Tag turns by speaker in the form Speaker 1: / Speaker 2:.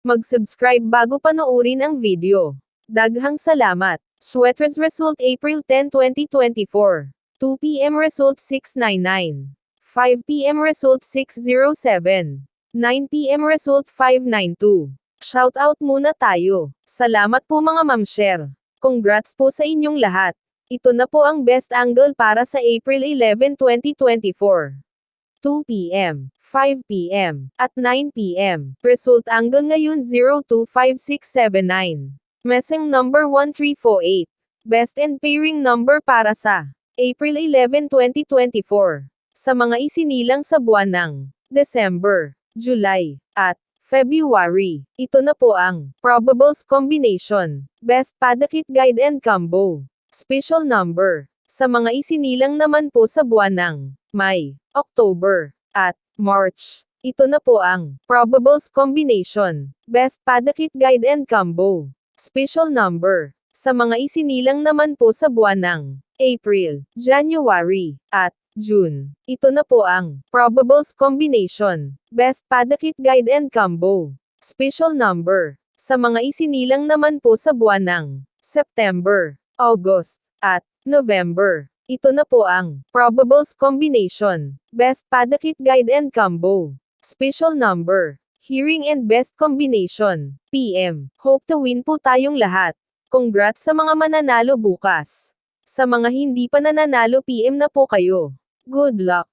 Speaker 1: Mag-subscribe bago panoorin ang video. Daghang salamat. Sweaters result April 10, 2024. 2 p.m. result 699. 5 p.m. result 607. 9 p.m. result 592. Shoutout muna tayo. Salamat po mga ma'am-share. Congrats po sa inyong lahat. Ito na po ang best angle para sa April 11, 2024. 2 p.m., 5 p.m., at 9 p.m. Result angle ngayon 025679. Messing number 1348. Best and pairing number para sa April 11, 2024. Sa mga isinilang sa buwan ng December, July, at February. Ito na po ang Probables Combination. Best Padakit Guide and Combo. Special number. Sa mga isinilang naman po sa buwan ng May, October, at March. Ito na po ang Probables Combination. Best Padakit Guide and Combo. Special number. Sa mga isinilang naman po sa buwan ng April, January, at June. Ito na po ang Probables Combination. Best Padakit Guide and Combo. Special number. Sa mga isinilang naman po sa buwan ng September, August, at November. Ito na po ang Probables Combination. Best Padakit Guide and Combo. Special number. Hearing and Best Combination. PM. Hope to win po tayong lahat. Congrats sa mga mananalo bukas. Sa mga hindi pa nananalo PM na po kayo. Good luck.